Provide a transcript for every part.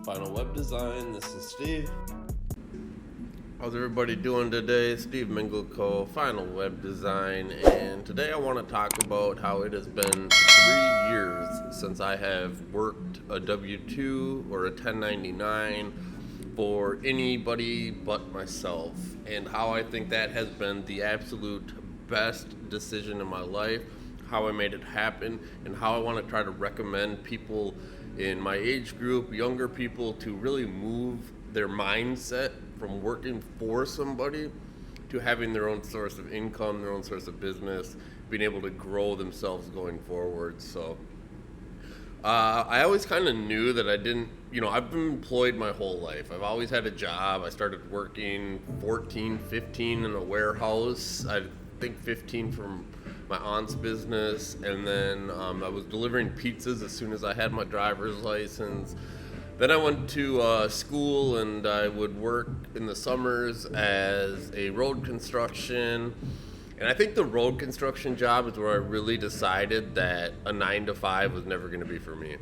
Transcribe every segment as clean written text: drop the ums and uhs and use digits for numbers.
Final Web Design. This is Steve. How's everybody doing today? Steve Mingleco, Final Web Design, and today I want to talk about how it has been 3 years since I have worked a W-2 or a 1099 for anybody but myself, and how I think that has been the absolute best decision in my life, how I made it happen, and how I want to try to recommend people in my age group, younger people, to really move their mindset from working for somebody to having their own source of income, their own source of business, being able to grow themselves going forward. So I always kind of knew that I didn't, I've been employed my whole life. I've always had a job. I started working 14, 15 in a warehouse. I think 15 from my aunt's business, and then I was delivering pizzas as soon as I had my driver's license. Then I went to school, and I would work in the summers as a road construction. And I think the road construction job is where I really decided that a 9-to-5 was never going to be for me.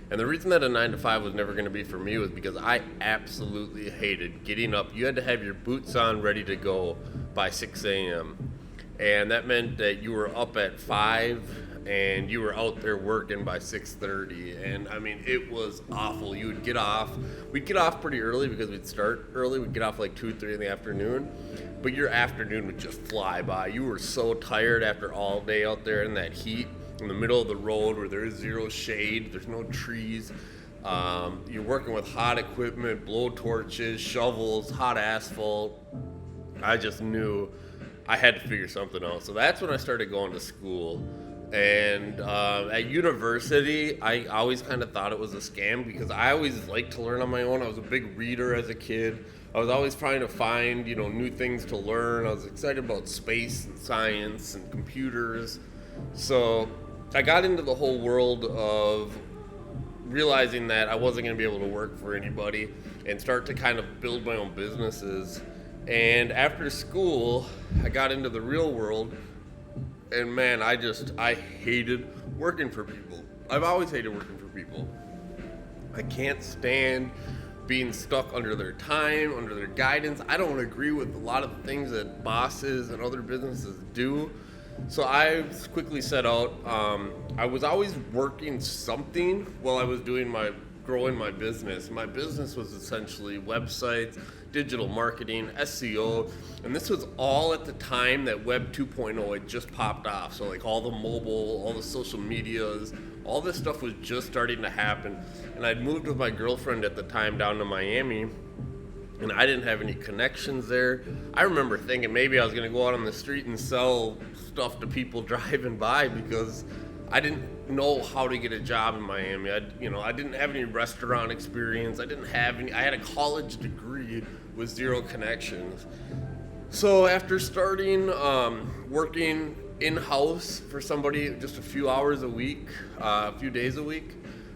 And the reason that a 9-to-5 was never going to be for me was because I absolutely hated getting up. You had to have your boots on ready to go by 6 a.m. And that meant that you were up at 5 and you were out there working by 6:30. And I mean, it was awful. You would get off. We'd get off pretty early because we'd start early. We'd get off like 2, 3 in the afternoon. But your afternoon would just fly by. You were so tired after all day out there in that heat in the middle of the road where there is zero shade. There's no trees. You're working with hot equipment, blow torches, shovels, hot asphalt. I just knew I had to figure something out. So that's when I started going to school. And at university, I always kind of thought it was a scam because I always liked to learn on my own. I was a big reader as a kid. I was always trying to find, new things to learn. I was excited about space and science and computers. So I got into the whole world of realizing that I wasn't going to be able to work for anybody and start to kind of build my own businesses. And after school, I got into the real world, and man, I hated working for people. I've always hated working for people. I can't stand being stuck under their time, under their guidance. I don't agree with a lot of the things that bosses and other businesses do. So I quickly set out. I was always working something while I was growing my business. My business was essentially websites, digital marketing, SEO, and this was all at the time that Web 2.0 had just popped off. So like all the mobile, all the social medias, all this stuff was just starting to happen. And I'd moved with my girlfriend at the time down to Miami, and I didn't have any connections there. I remember thinking maybe I was gonna go out on the street and sell stuff to people driving by because I didn't know how to get a job in Miami. I didn't have any restaurant experience. I had a college degree with zero connections. So after starting working in-house for somebody just a few hours a week, a few days a week,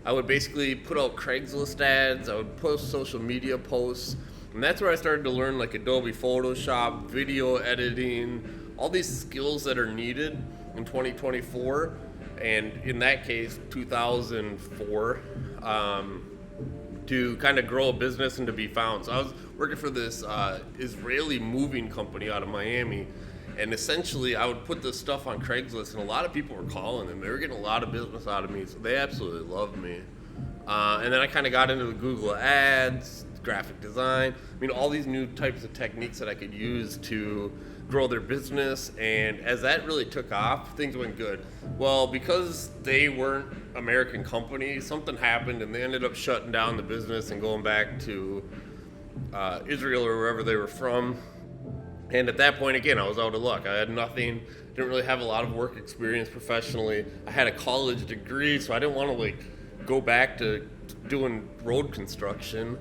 I would basically put out Craigslist ads. I would post social media posts. And that's where I started to learn like Adobe Photoshop, video editing, all these skills that are needed in 2024. And in that case, 2004, to kind of grow a business and to be found. So I was working for this Israeli moving company out of Miami. And essentially, I would put this stuff on Craigslist, and a lot of people were calling them. They were getting a lot of business out of me, so they absolutely loved me. And then I kind of got into the Google Ads, graphic design. All these new types of techniques that I could use to grow their business. And as that really took off, things went good. Well, because they weren't American companies, something happened, and they ended up shutting down the business and going back to Israel or wherever they were from. And at that point, again, I was out of luck. I had nothing, didn't really have a lot of work experience professionally. I had a college degree, so I didn't want to go back to doing road construction.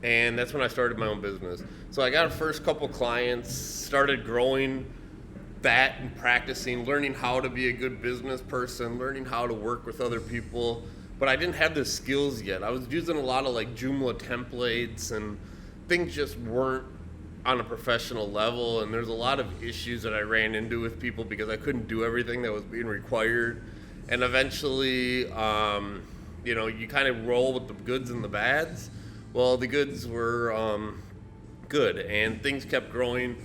And that's when I started my own business. So I got a first couple clients, started growing that and practicing, learning how to be a good business person, learning how to work with other people. But I didn't have the skills yet. I was using a lot of Joomla templates, and things just weren't on a professional level. And there's a lot of issues that I ran into with people because I couldn't do everything that was being required. And eventually, you kind of roll with the goods and the bads. Well, the goods were good, and things kept growing.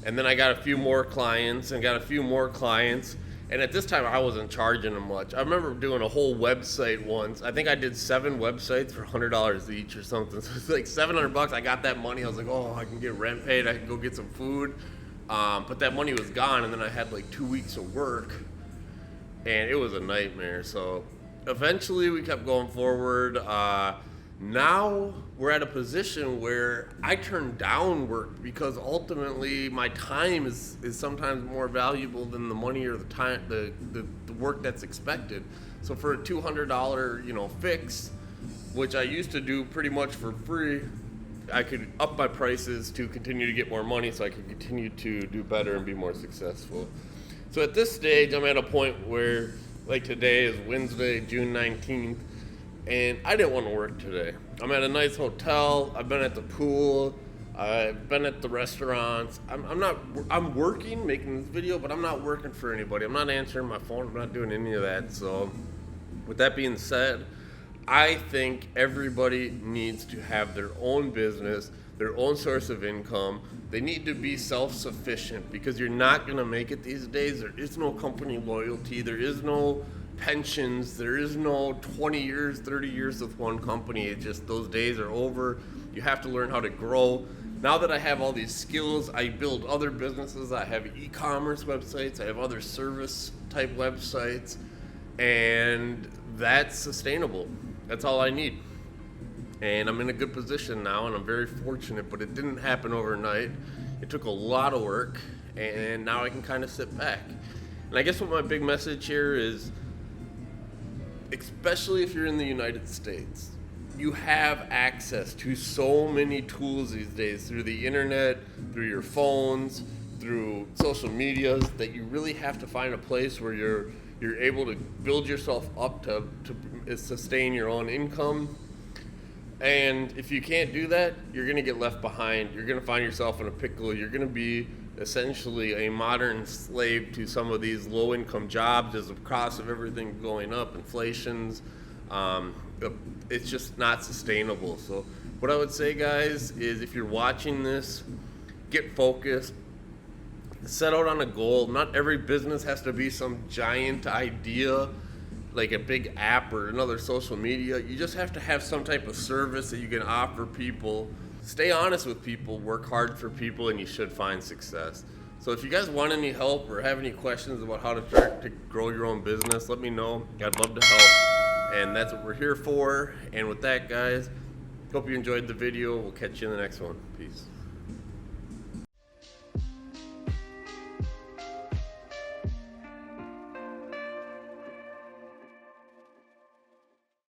And then I got a few more clients and got a few more clients. And at this time, I wasn't charging them much. I remember doing a whole website once. I think I did 7 websites for $100 each or something. So it's like $700. I got that money. I was like, oh, I can get rent paid. I can go get some food. But that money was gone, and then I had like 2 weeks of work, and it was a nightmare. So eventually, we kept going forward. Now we're at a position where I turn down work because ultimately my time is sometimes more valuable than the money or the time, the work that's expected. So for a $200 fix, which I used to do pretty much for free, I could up my prices to continue to get more money so I could continue to do better and be more successful. So at this stage, I'm at a point where, like, today is Wednesday, June 19th, and I didn't want to work today. I'm at a nice hotel. I've been at the pool. I've been at the restaurants. I'm working, making this video, but I'm not working for anybody. I'm not answering my phone. I'm not doing any of that. So with that being said, I think everybody needs to have their own business, their own source of income. They need to be self-sufficient, because you're not going to make it these days. There is no company loyalty. There is no pensions. There is no 20 years, 30 years with one company. It's just those days are over. You have to learn how to grow. Now that I have all these skills, I build other businesses. I have e-commerce websites. I have other service type websites, and that's sustainable. That's all I need. And I'm in a good position now, and I'm very fortunate, but it didn't happen overnight. It took a lot of work, and now I can kind of sit back. And I guess what my big message here is, especially if you're in the United States, you have access to so many tools these days through the internet, through your phones, through social medias, that you really have to find a place where you're able to build yourself up to sustain your own income. And if you can't do that, you're going to get left behind. You're going to find yourself in a pickle. You're going to be essentially a modern slave to some of these low-income jobs as the cost of everything going up, inflation's. It's just not sustainable. So what I would say, guys, is if you're watching this, get focused. Set out on a goal. Not every business has to be some giant idea like a big app or another social media. You just have to have some type of service that you can offer people. Stay honest with people, work hard for people, and you should find success. So if you guys want any help or have any questions about how to start to grow your own business, let me know. I'd love to help, and that's what we're here for. And with that, guys, hope you enjoyed the video. We'll catch you in the next one. Peace.